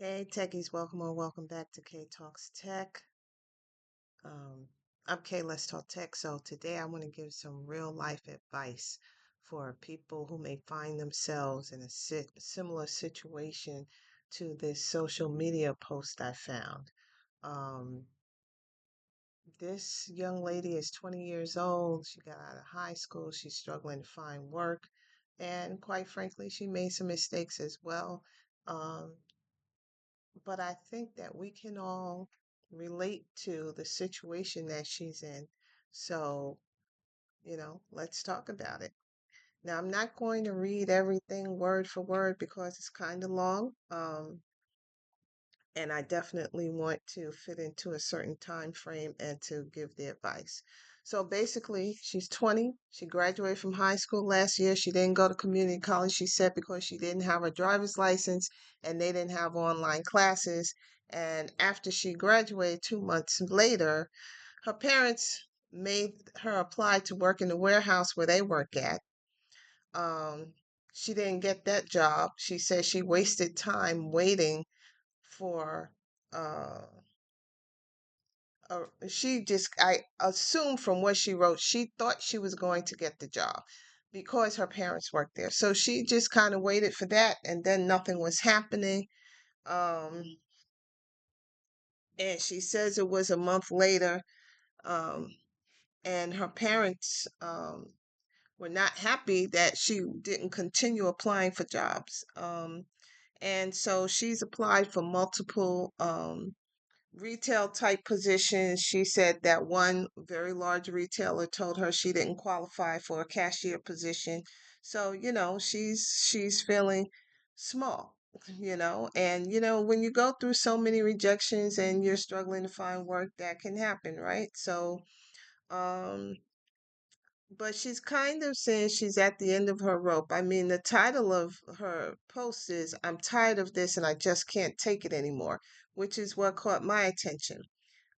Hey, techies, welcome or welcome back to K Talks Tech. Um, I'm K Let's Talk Tech. So today I want to give some real life advice for people who may find themselves in a similar situation to this social media post I found. Um, this young lady is 20 years old. She got out of high school. She's struggling to find work. And quite frankly, she made some mistakes as well. Um, but I think that we can all relate to the situation that she's in. So, let's talk about it. Now, I'm not going to read everything word for word because it's kind of long. And I definitely want to fit into a certain time frame and to give the advice. So basically, she's 20. She graduated from high school last year. She didn't go to community college, she said, because she didn't have a driver's license and they didn't have online classes. And after she graduated 2 months later, her parents made her apply to work in the warehouse where they work at. Um, she didn't get that job. She said she wasted time waiting for uh I assume from what she wrote, she thought she was going to get the job because her parents worked there. So she just kind of waited for that and then nothing was happening. Um and she says it was a month later, um and her parents were not happy that she didn't continue applying for jobs. And so she's applied for multiple retail type positions. She said that one very large retailer told her she didn't qualify for a cashier position. So, she's feeling small, and when you go through so many rejections and you're struggling to find work, that can happen, right? So, um but she's kind of saying she's at the end of her rope. I mean, the title of her post is "I'm tired of this and I just can't take it anymore," which is what caught my attention.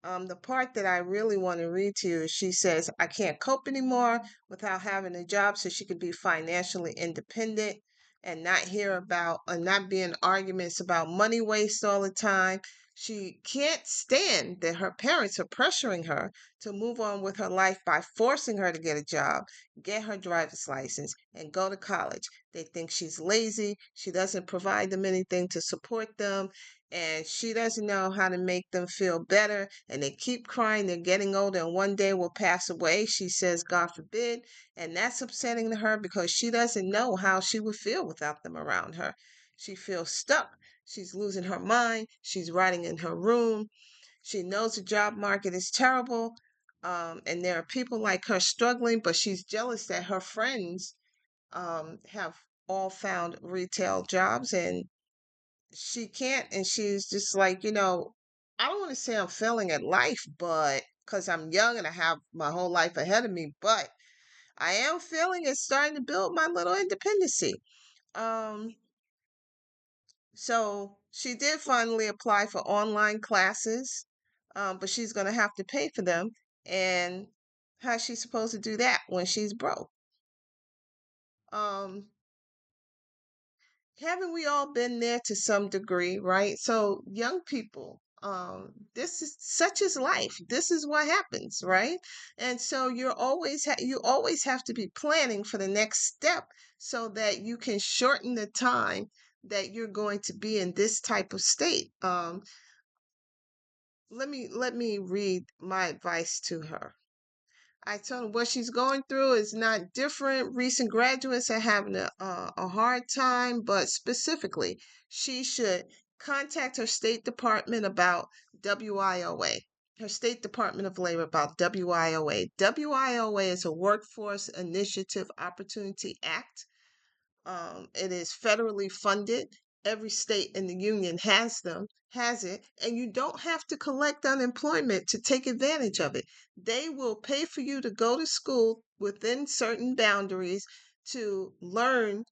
The part that I really want to read to you is she says, "I can't cope anymore without having a job so she could be financially independent and not hear about and not be in arguments about money waste all the time." She can't stand that her parents are pressuring her to move on with her life by forcing her to get a job, get her driver's license, and go to college. They think she's lazy. She doesn't provide them anything to support them, and she doesn't know how to make them feel better, and they keep crying they're getting older and one day will pass away. She says, God forbid, and that's upsetting to her because she doesn't know how she would feel without them around her. She feels stuck. She's losing her mind. She's writing in her room. She knows the job market is terrible, and there are people like her struggling, but she's jealous that her friends have all found retail jobs and she can't. And she's just like, I don't want to say I'm failing at life, but because I'm young and I have my whole life ahead of me, but I am feeling it's starting to build my little independency. Um, so she did finally apply for online classes, but she's going to have to pay for them. And how's she supposed to do that when she's broke? Um, haven't we all been there to some degree, right? So young people, this is such is life. This is what happens, right? And so you always have to be planning for the next step so that you can shorten the time that you're going to be in this type of state. Let me read my advice to her. I told him what she's going through is not different. Recent graduates are having a hard time, but specifically, she should contact her State Department about WIOA, her State Department of Labor about WIOA. WIOA is a Workforce Initiative Opportunity Act. It is federally funded. Every state in the union has it, and you don't have to collect unemployment to take advantage of it. They will pay for you to go to school within certain boundaries to learn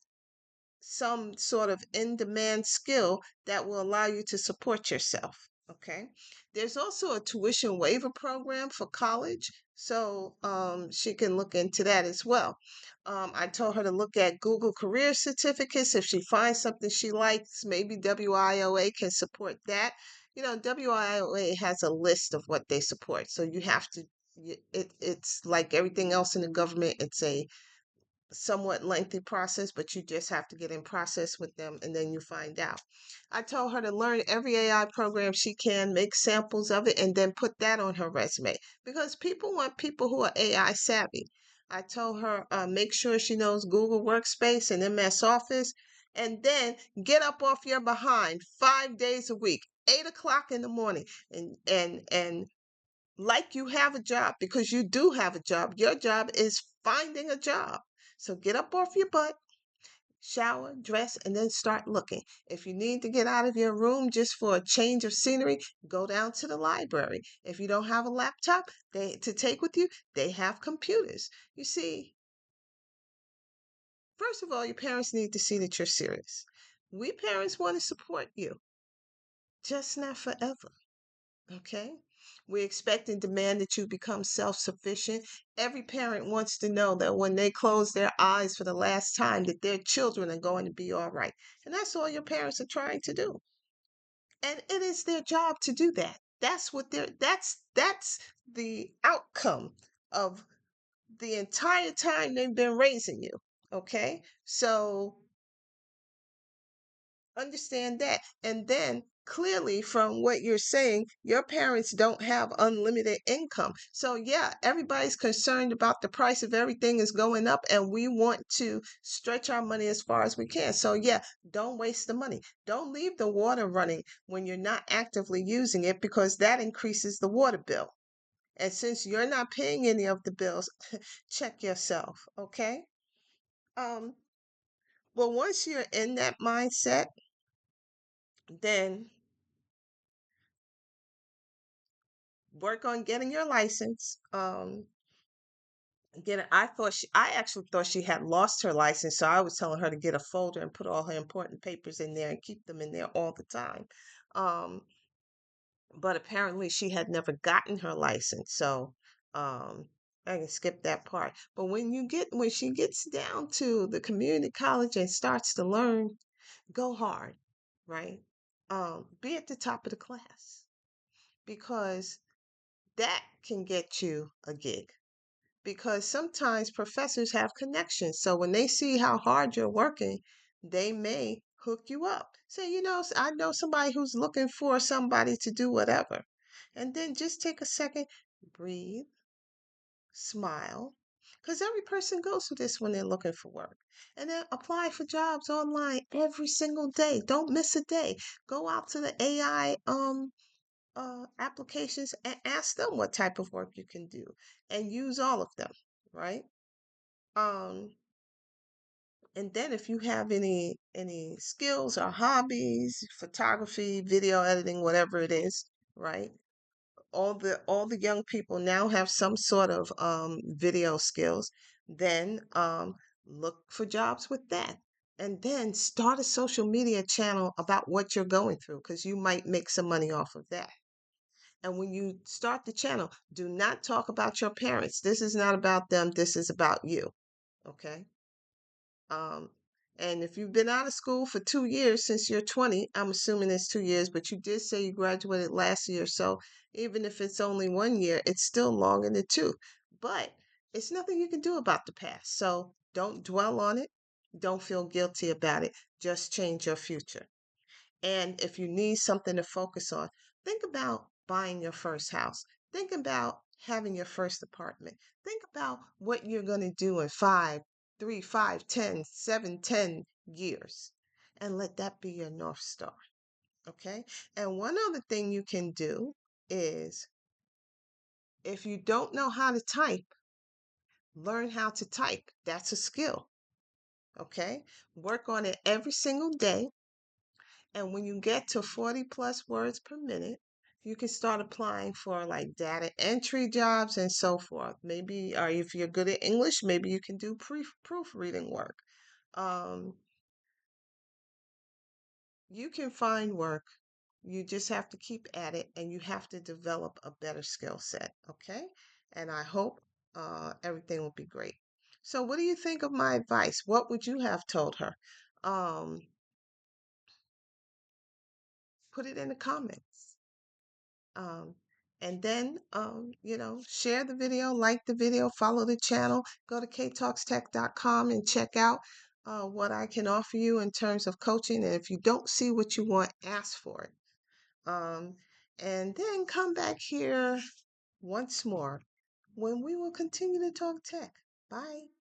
some sort of in demand skill that will allow you to support yourself. Okay. There's also a tuition waiver program for college. So she can look into that as well. I told her to look at Google career certificates. If she finds something she likes, maybe WIOA can support that. You know, WIOA has a list of what they support. So you have to, it's like everything else in the government, it's a somewhat lengthy process, but you just have to get in process with them and then you find out. I told her to learn every AI program she can, make samples of it, and then put that on her resume because people want people who are AI savvy. I told her make sure she knows Google Workspace and MS Office, and then get up off your behind 5 days a week, 8 o'clock in the morning, and like you have a job because you do have a job. Your job is finding a job. So get up off your butt, shower, dress, and then start looking. If you need to get out of your room just for a change of scenery, go down to the library. If you don't have a laptop to take with you, they have computers. You see, first of all, your parents need to see that you're serious. We parents want to support you, just not forever. Okay? We expect and demand that you become self sufficient. Every parent wants to know that when they close their eyes for the last time, that their children are going to be all right. And that's all your parents are trying to do. And it is their job to do that. That's the outcome of the entire time they've been raising you. Okay? So understand that. And then clearly, from what you're saying, your parents don't have unlimited income. So, yeah, everybody's concerned about the price of everything is going up, and we want to stretch our money as far as we can. So, yeah, don't waste the money. Don't leave the water running when you're not actively using it because that increases the water bill. And since you're not paying any of the bills, check yourself, okay? Um, well, once you're in that mindset, then work on getting your license. I actually thought she had lost her license, so I was telling her to get a folder and put all her important papers in there and keep them in there all the time. Um, but apparently she had never gotten her license, so um, I can skip that part. But when she gets down to the community college and starts to learn, go hard, right? Be at the top of the class because that can get you a gig because sometimes professors have connections. So when they see how hard you're working, they may hook you up. Say, I know somebody who's looking for somebody to do whatever. And then just take a second, breathe, smile, because every person goes through this when they're looking for work. And then apply for jobs online every single day. Don't miss a day. Go out to the AI applications and ask them what type of work you can do and use all of them, right? Um, and then if you have any skills or hobbies, photography, video editing, whatever it is, right? All the young people now have some sort of video skills. Then look for jobs with that. And then start a social media channel about what you're going through because you might make some money off of that. And when you start the channel, do not talk about your parents. This is not about them. This is about you. Okay. Um, and if you've been out of school for 2 years since you're 20, I'm assuming it's 2 years, but you did say you graduated last year. So even if it's only 1 year, it's still longer than two. But it's nothing you can do about the past. So don't dwell on it. Don't feel guilty about it. Just change your future. And if you need something to focus on, think about buying your first house. Think about having your first apartment. Think about what you're going to do in 5, 3, 5, 10, 7, 10 years. And let that be your North Star. Okay. And one other thing you can do is if you don't know how to type, learn how to type. That's a skill. Okay. Work on it every single day. And when you get to 40 plus words per minute, you can start applying for like data entry jobs and so forth. Maybe, or if you're good at English, maybe you can do proofreading work. Um, you can find work. You just have to keep at it and you have to develop a better skill set. Okay. and I hope everything will be great. So, what do you think of my advice? What would you have told her? Um, put it in the comments. Um, and then, share the video, like the video, follow the channel, go to kaetalkstech.com and check out what I can offer you in terms of coaching. And if you don't see what you want, ask for it. Um, and then come back here once more when we will continue to talk tech. Bye.